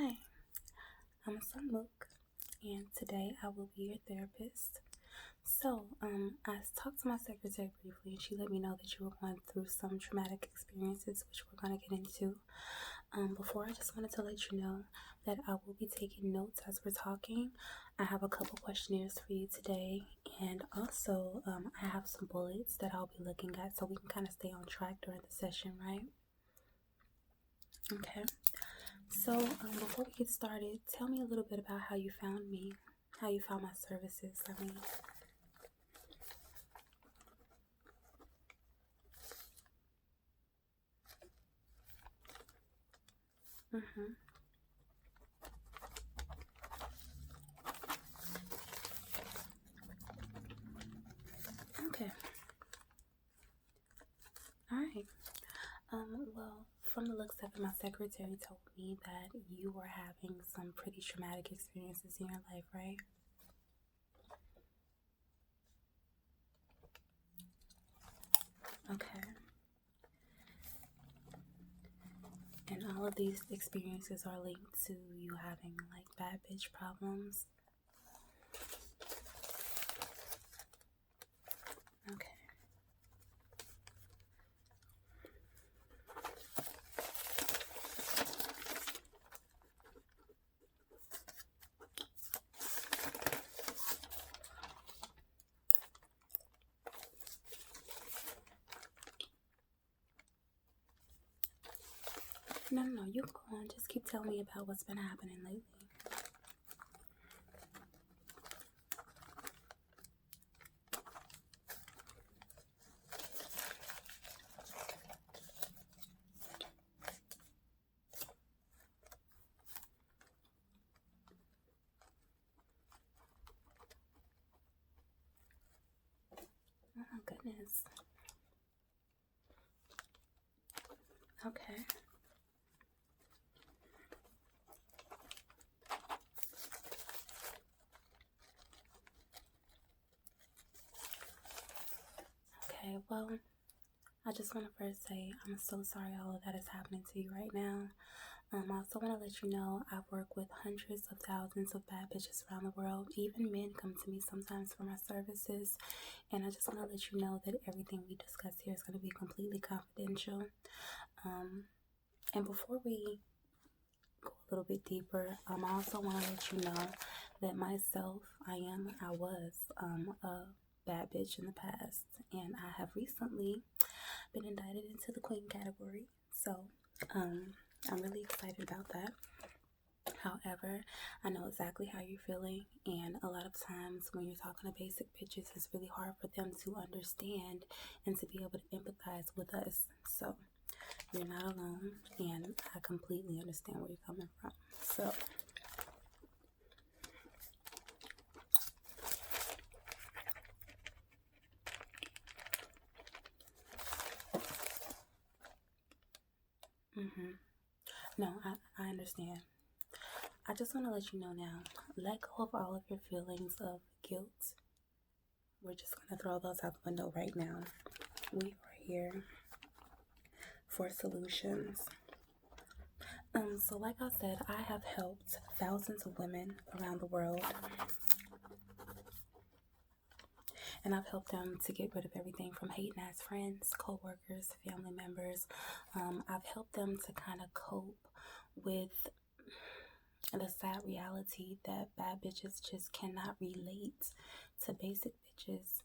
Hi, I'm SungMook, and today I will be your therapist. I talked to my secretary briefly, and she let me know that you were going through some traumatic experiences, which we're going to get into. Before, I just wanted to let you know that I will be taking notes as we're talking. I have a couple questionnaires for you today, and also I have some bullets that I'll be looking at so we can kind of stay on track during the session, right? Okay. Before we get started, tell me a little bit about how you found me, how you found my services. Mm-hmm. Okay. All right. Well, from the looks of it, my secretary told me that you were having some pretty traumatic experiences in your life, right? Okay. And all of these experiences are linked to you having like bad bitch problems. Okay. No, you go on. Just keep telling me about what's been happening lately. Oh my goodness. Okay. Okay, well, I just want to first say I'm so sorry all of that is happening to you right now. I also want to let you know I work with hundreds of thousands of bad bitches around the world. Even men come to me sometimes for my services. And I just want to let you know that everything we discuss here is going to be completely confidential. And before we go a little bit deeper, I also want to let you know that myself, I was a bad bitch in the past. And I have recently been indicted into the queen category. So, I'm really excited about that. However, I know exactly how you're feeling, and a lot of times when you're talking to basic bitches, it's really hard for them to understand and to be able to empathize with us. So, you're not alone, and I completely understand where you're coming from. So, no, I understand. I just want to let you know now, let go of all of your feelings of guilt. We're just going to throw those out the window right now. We are here for solutions. So like I said, I have helped thousands of women around the world. And I've helped them to get rid of everything from hating ass friends, co-workers, family members. I've helped them to kind of cope with the sad reality that bad bitches just cannot relate to basic bitches,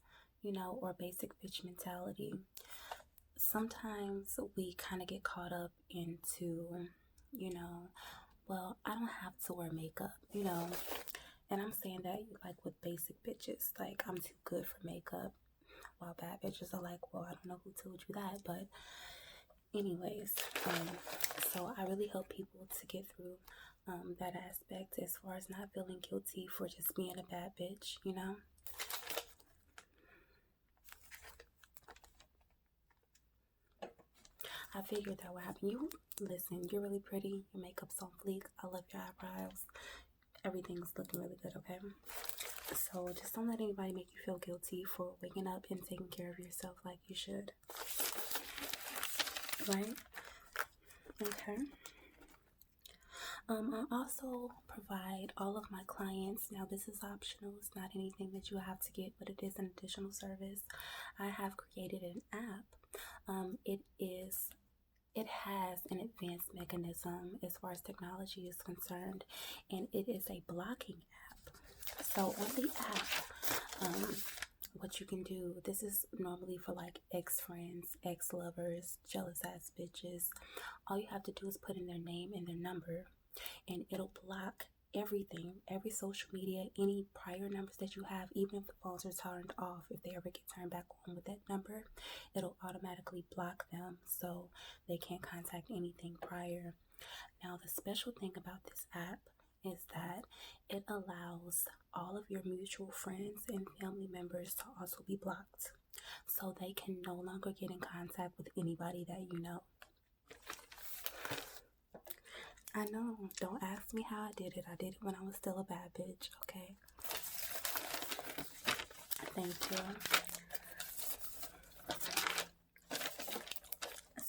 or basic bitch mentality. Sometimes we kind of get caught up into, well, I don't have to wear makeup, and I'm saying that like with basic bitches, like I'm too good for makeup, while bad bitches are like, well, I don't know who told you that, but anyways, so I really help people to get through that aspect as far as not feeling guilty for just being a bad bitch, I figured that would happen. Listen, you're really pretty. Your makeup's on fleek. I love your eyebrows. Everything's looking really good, okay? So just don't let anybody make you feel guilty for waking up and taking care of yourself like you should. Right? Okay. I also provide all of my clients, now this is optional, it's not anything that you have to get, but it is an additional service. I have created an app. It has an advanced mechanism as far as technology is concerned, and it is a blocking app. So on the app, what you can do, this is normally for like ex-friends, ex-lovers, jealous ass bitches. All you have to do is put in their name and their number, and it'll block everything, every social media, any prior numbers that you have, even if the phones are turned off. If they ever get turned back on with that number, it'll automatically block them so they can't contact anything prior. Now, the special thing about this app is that it allows all of your mutual friends and family members to also be blocked, so they can no longer get in contact with anybody that you know. I know, don't ask me how I did it. I did it when I was still a bad bitch, okay? Thank you.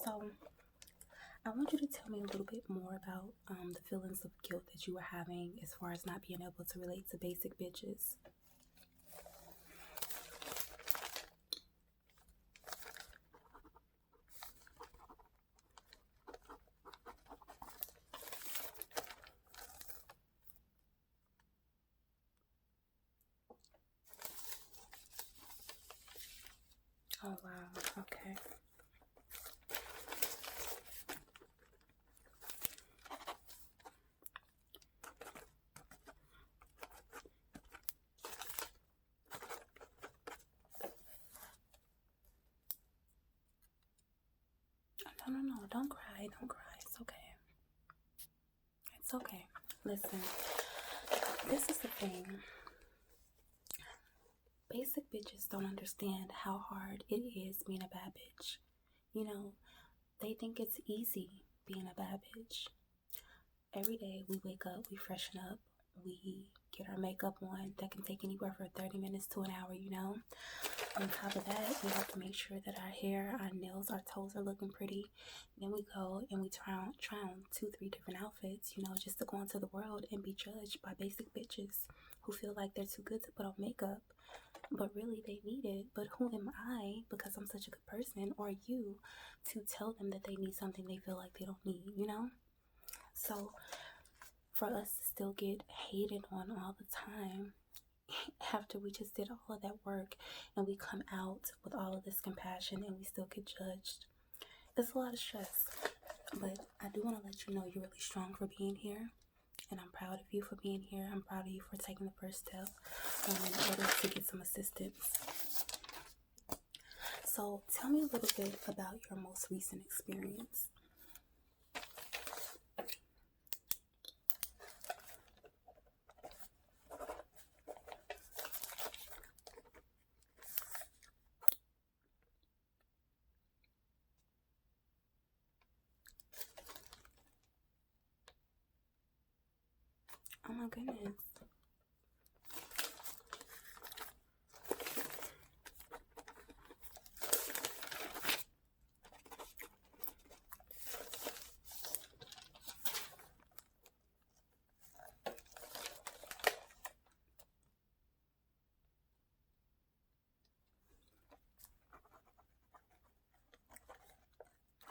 So, I want you to tell me a little bit more about the feelings of guilt that you were having as far as not being able to relate to basic bitches. Oh, wow. Okay. No. Don't cry. Don't cry. It's okay. It's okay. Listen, this is the thing. Basic bitches don't understand how hard it is being a bad bitch. You know, they think it's easy being a bad bitch. Every day we wake up, we freshen up, we get our makeup on. That can take anywhere from 30 minutes to an hour, you know. On top of that, we have to make sure that our hair, our nails, our toes are looking pretty. Then we go and we try on 2-3 different outfits, you know, just to go into the world and be judged by basic bitches who feel like they're too good to put on makeup, but really they need it. But who am I, because I'm such a good person, or you, to tell them that they need something they feel like they don't need, you know? So for us to still get hated on all the time after we just did all of that work and we come out with all of this compassion and we still get judged, it's a lot of stress. But I do want to let you know you're really strong for being here, and I'm proud of you for being here. I'm proud of you for taking the first step in order to get some assistance. So tell me a little bit about your most recent experience. Oh my goodness.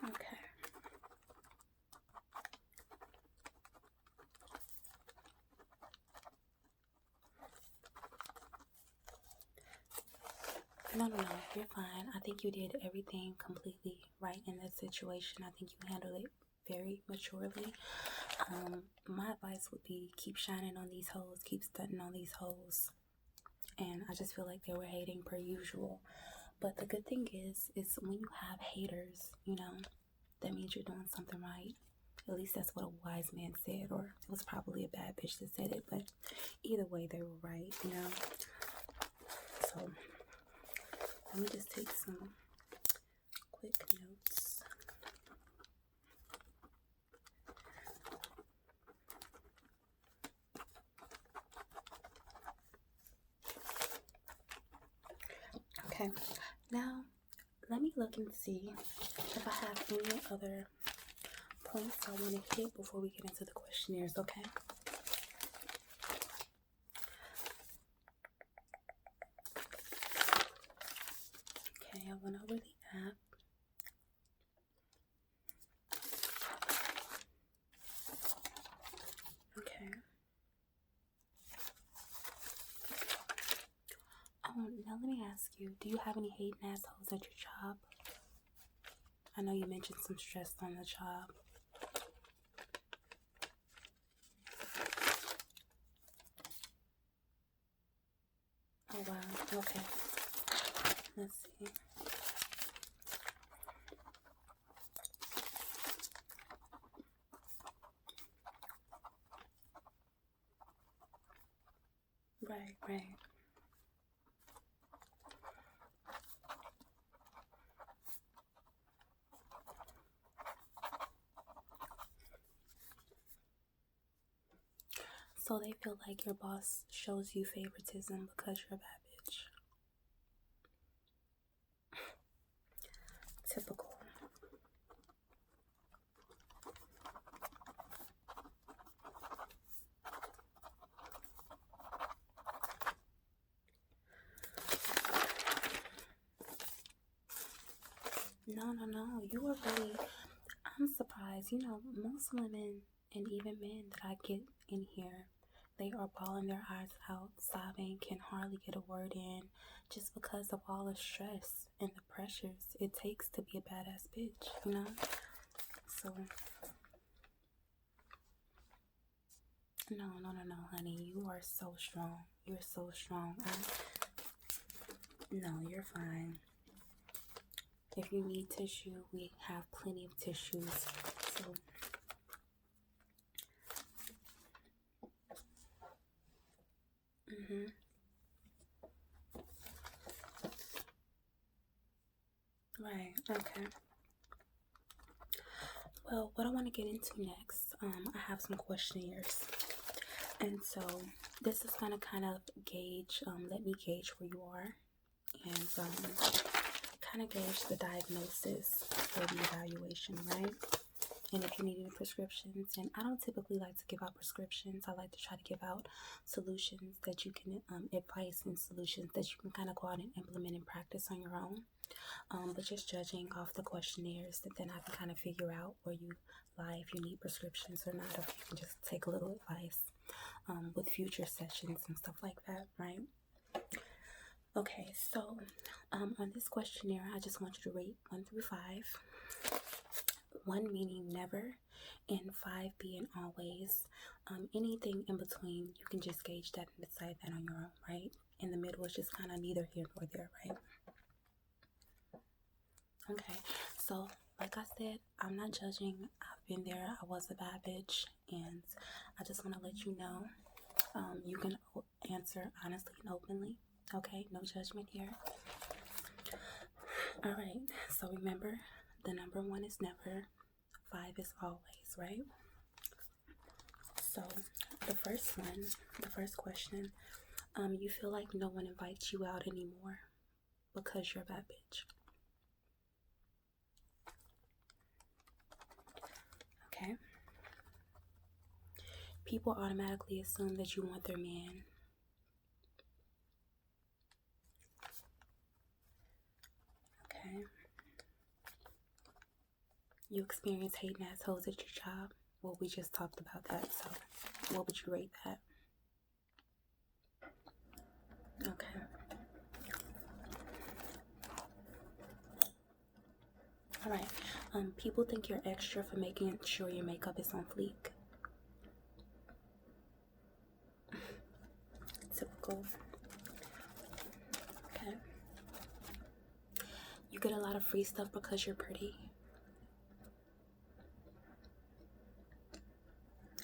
Okay. No, you're fine. I think you did everything completely right in this situation. I think you handled it very maturely. My advice would be keep shining on these hoes, keep stunting on these hoes. And I just feel like they were hating per usual. But the good thing is when you have haters, you know, that means you're doing something right. At least that's what a wise man said, or it was probably a bad bitch that said it, but either way, they were right, you know. So let me just take some quick notes. Okay, now let me look and see if I have any other points I want to hit before we get into the questionnaires, okay? Okay, I went over the app. Okay. Now let me ask you, do you have any hating assholes at your job? I know you mentioned some stress on the job. Oh wow, okay. Let's see. Right. So they feel like your boss shows you favoritism because you're a bad bitch. Typical. No. You are really, I'm surprised. You know, most women and even men that I get in here, they are bawling their eyes out, sobbing, can hardly get a word in, just because of all the stress and the pressures it takes to be a badass bitch, you know? So, no, honey. You are so strong. You're so strong. No, you're fine. If you need tissue, we have plenty of tissues. So, right, okay. Well, what I want to get into next, I have some questionnaires. And so this is going to kind of gauge, let me gauge where you are and kind of gauge the diagnosis for the evaluation, right? And if you need any prescriptions, and I don't typically like to give out prescriptions, I like to try to give out solutions that you can, advice and solutions that you can kind of go out and implement and practice on your own. But just judging off the questionnaires, that then I can kind of figure out where you lie, if you need prescriptions or not, or if you can just take a little advice with future sessions and stuff like that, right? Okay, so on this questionnaire, I just want you to rate 1 through 5. 1 meaning never, and 5 being always. Anything in between, you can just gauge that and decide that on your own, right? In the middle is just kind of neither here nor there, right? Okay, so like I said, I'm not judging. I've been there. I was a bad bitch, and I just want to let you know, you can answer honestly and openly. Okay, no judgment here. All right, so remember, the number 1 is never, 5 is always, right? So the first question, you feel like no one invites you out anymore because you're a bad bitch. Okay. People automatically assume that you want their man. Okay. You experience hating assholes at your job. Well, we just talked about that, so what would you rate that? Okay. All right. People think you're extra for making sure your makeup is on fleek. Typical. Okay. You get a lot of free stuff because you're pretty.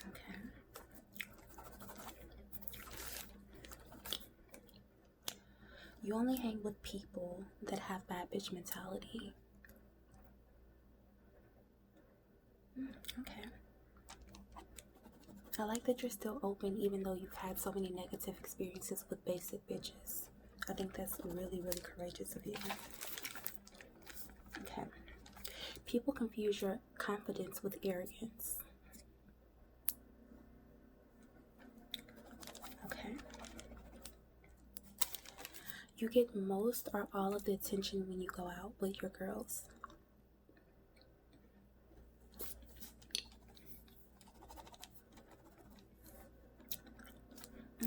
Okay. You only hang with people that have bad bitch mentality. Okay. I like that you're still open even though you've had so many negative experiences with basic bitches. I think that's really, really courageous of you. Okay. People confuse your confidence with arrogance. Okay. You get most or all of the attention when you go out with your girls.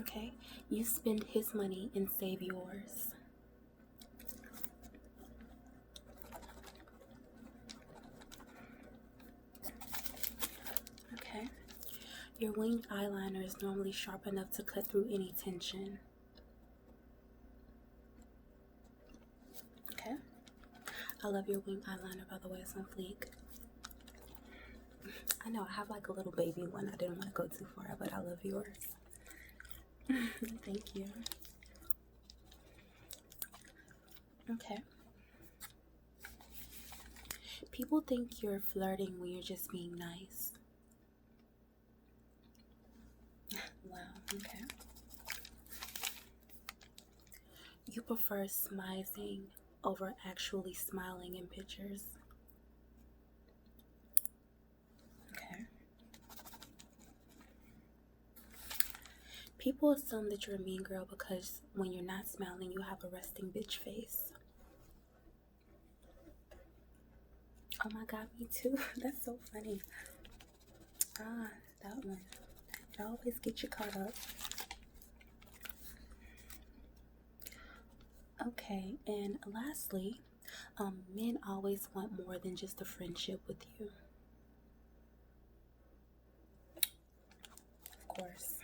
Okay. You spend his money and save yours. Okay. Your winged eyeliner is normally sharp enough to cut through any tension. Okay. I love your winged eyeliner, by the way. It's on fleek. I know I have like a little baby one. I didn't want to go too far, but I love yours. Thank you. Okay. People think you're flirting when you're just being nice. Wow, okay. You prefer smizing over actually smiling in pictures. Okay. People assume that you're a mean girl because when you're not smiling, you have a resting bitch face. Oh my god, me too. That's so funny. Ah, that one. It always gets you caught up. Okay, and lastly, men always want more than just a friendship with you. Of course.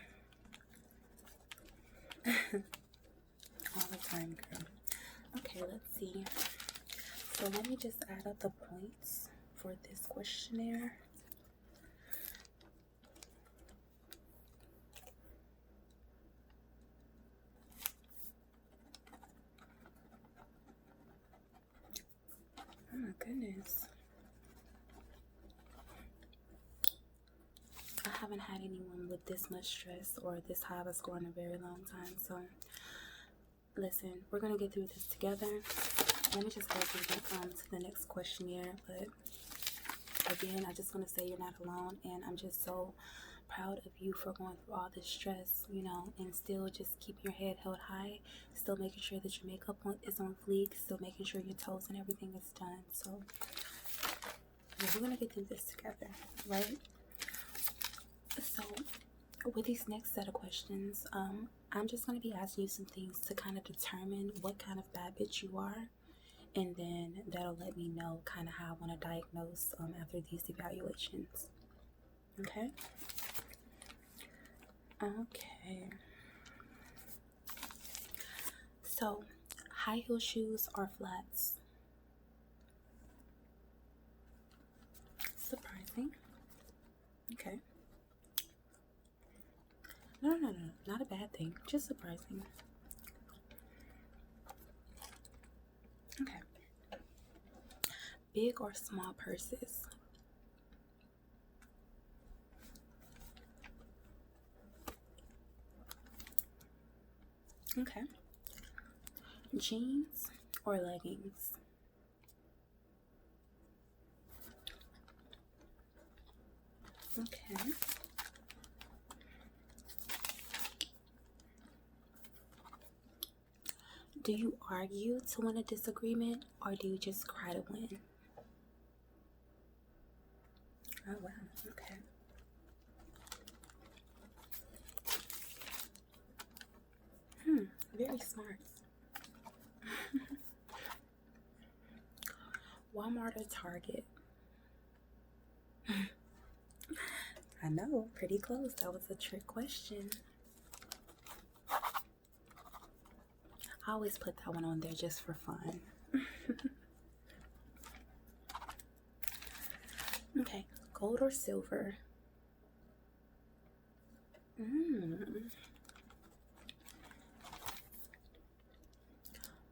All the time, girl. Okay, let's see. So let me just add up the points for this questionnaire. Oh my goodness. I haven't had anyone with this much stress or this high of a score in a very long time. So listen, we're gonna get through this together. Let me just go through to the next questionnaire. But again, I just want to say you're not alone, and I'm just so proud of you for going through all this stress, you know, and still just keeping your head held high, still making sure that your makeup is on fleek, still making sure your toes and everything is done. So yeah, we're gonna get through this together, right? So with these next set of questions, I'm just going to be asking you some things to kind of determine what kind of bad bitch you are, and then that'll let me know kind of how I want to diagnose after these evaluations. Okay? Okay. So, high heel shoes or flats? Surprising. Okay. No, not a bad thing, just surprising. Okay. Big or small purses? Okay. Jeans or leggings? Okay. Do you argue to win a disagreement, or do you just cry to win? Oh, wow. Okay. Very smart. Walmart or Target? I know, pretty close. That was a trick question. I always put that one on there just for fun. Okay, gold or silver?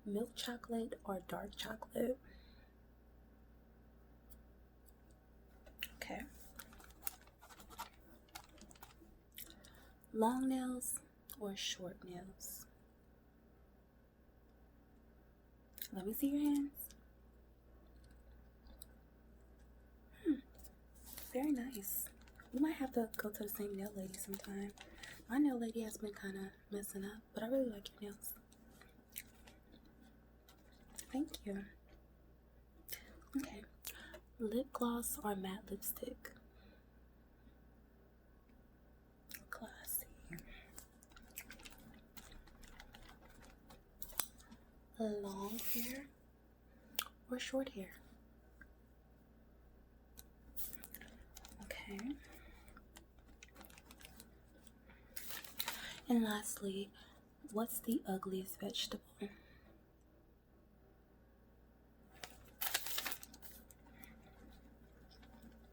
Milk chocolate or dark chocolate? Okay. Long nails or short nails? Let me see your hands. very nice. We might have to go to the same nail lady sometime. My nail lady has been kind of messing up, but I really like your nails. Thank you. Okay. Lip gloss or matte lipstick? Classy. Long hair or short hair? Okay. And lastly, what's the ugliest vegetable?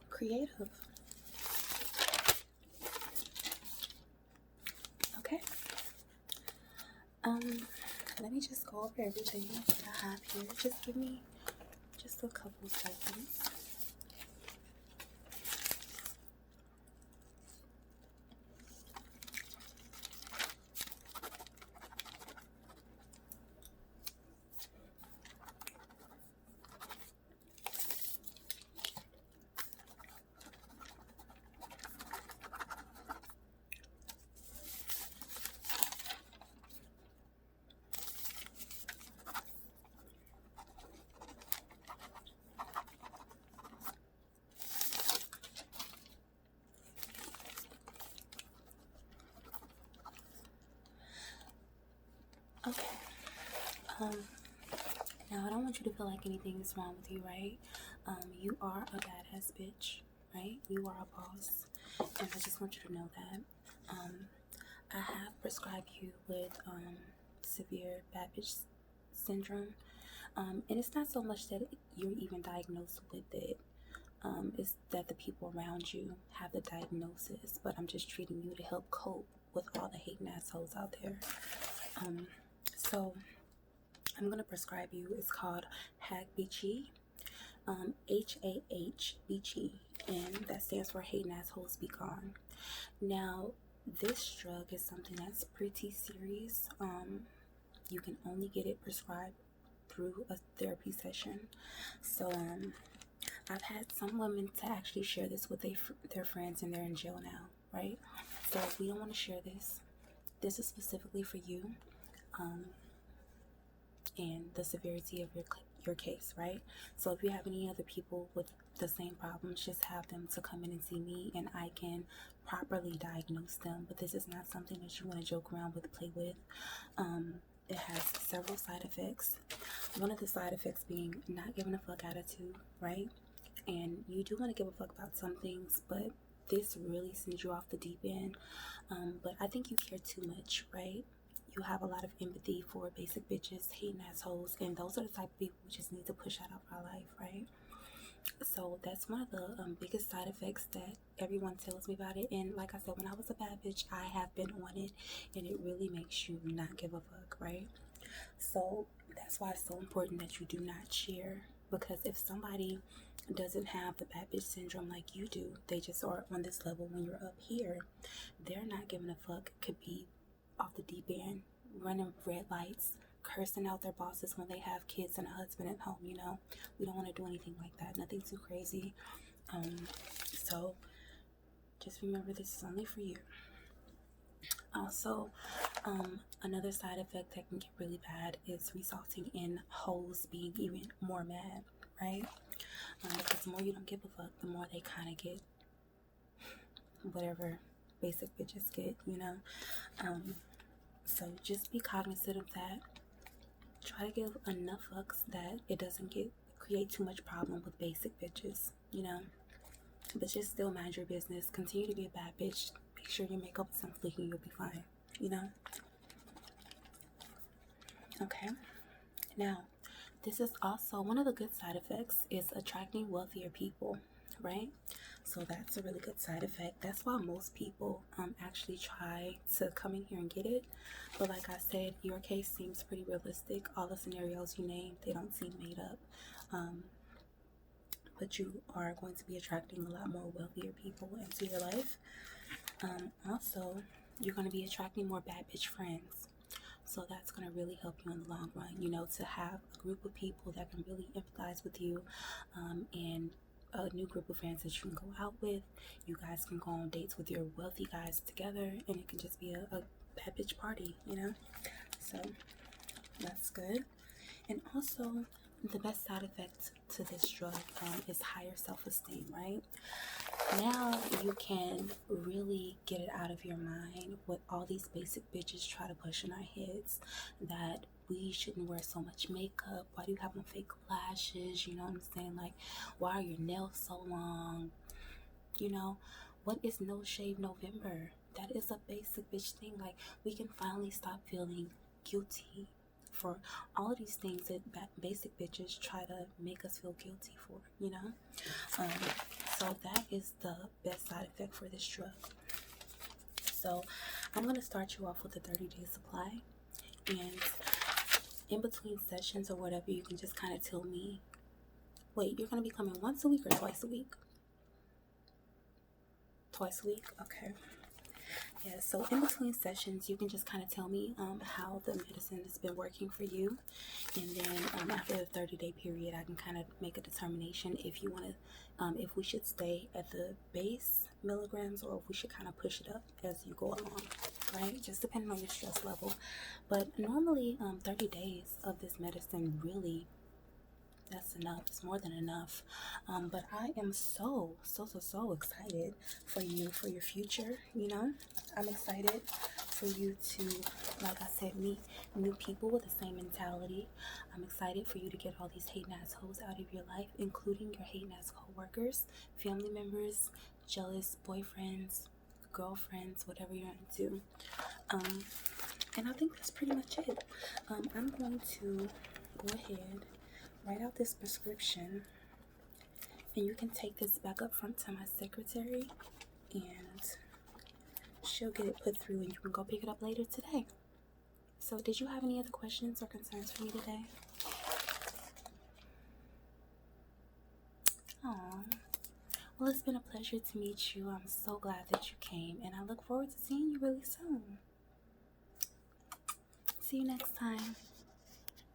Creative. Okay. Let me just go over everything that I have here. Just give me just a couple seconds. Okay. Now I don't want you to feel like anything is wrong with you, right? You are a badass bitch, right? You are a boss, and I just want you to know that. I have prescribed you with severe bad bitch syndrome, and it's not so much that you're even diagnosed with it. It's that the people around you have the diagnosis, but I'm just treating you to help cope with all the hating assholes out there. So I'm gonna prescribe you. It's called HAG-BG, HAH-BG, and that stands for Hating Assholes Be Gone. Now, this drug is something that's pretty serious. You can only get it prescribed through a therapy session. So, I've had some women to actually share this with their friends, and they're in jail now, right? So we don't want to share this. This is specifically for you, and the severity of your case, right? So if you have any other people with the same problems, just have them to come in and see me, and I can properly diagnose them. But this is not something that you want to joke around with, play with. It has several side effects. One of the side effects being not giving a fuck attitude, right? And you do want to give a fuck about some things, but this really sends you off the deep end. But I think you care too much, right? You have a lot of empathy for basic bitches, hating assholes, and those are the type of people we just need to push out of our life, right? So that's one of the biggest side effects that everyone tells me about it. And like I said, when I was a bad bitch, I have been on it, and it really makes you not give a fuck, right? So that's why it's so important that you do not share, because if somebody doesn't have the bad bitch syndrome like you do, they just are on this level when you're up here, they're not giving a fuck. Could be off the deep end, running red lights, cursing out their bosses when they have kids and a husband at home. You know, we don't want to do anything like that, nothing too crazy. So just remember, this is only for you. Also, another side effect that can get really bad is resulting in hoes being even more mad, right? Because the more you don't give a fuck, the more they kind of get whatever basic bitches get, you know? So just be cognizant of that. Try to give enough fucks that it doesn't create too much problem with basic bitches, you know? But just still mind your business. Continue to be a bad bitch. Make sure your makeup is on fleek and you'll be fine, you know? Okay. Now, this is also one of the good side effects is attracting wealthier people, right? So that's a really good side effect. That's why most people actually try to come in here and get it. But like I said, your case seems pretty realistic. All the scenarios you named, they don't seem made up. But you are going to be attracting a lot more wealthier people into your life. Also, you're going to be attracting more bad bitch friends. So that's going to really help you in the long run, you know, to have a group of people that can really empathize with you and a new group of friends that you can go out with. You guys can go on dates with your wealthy guys together, and it can just be a bad bitch party, you know? So that's good. And also, the best side effect to this drug is higher self-esteem, right? Now you can really get it out of your mind what all these basic bitches try to push in our heads, that we shouldn't wear so much makeup. Why do you have no fake lashes? You know what I'm saying? Like, why are your nails so long? You know, what is No Shave November? That is a basic bitch thing. Like, we can finally stop feeling guilty for all of these things that basic bitches try to make us feel guilty for, you know? So that is the best side effect for this drug. So I'm going to start you off with a 30-day supply, and in between sessions or whatever, you can just kind of tell me, wait, you're going to be coming once a week or twice a week? Twice a week? Okay. Yeah, so in between sessions, you can just kind of tell me how the medicine has been working for you. And then after the 30-day period, I can kind of make a determination if you want to, if we should stay at the base milligrams or if we should kind of push it up as you go along, right? Just depending on your stress level. But normally 30 days of this medicine, really, that's enough. It's more than enough. But I am so excited for you, for your future, you know? I'm excited for you to, like I said, meet new people with the same mentality. I'm excited for you to get all these hating ass hoes out of your life, including your hating ass co-workers, family members, jealous boyfriends, girlfriends, whatever you're into. And I think that's pretty much it. I'm going to go ahead, write out this prescription, and you can take this back up front to my secretary, and she'll get it put through, and you can go pick it up later today. So did you have any other questions or concerns for me today? Aw. Well, it's been a pleasure to meet you. I'm so glad that you came, and I look forward to seeing you really soon. See you next time.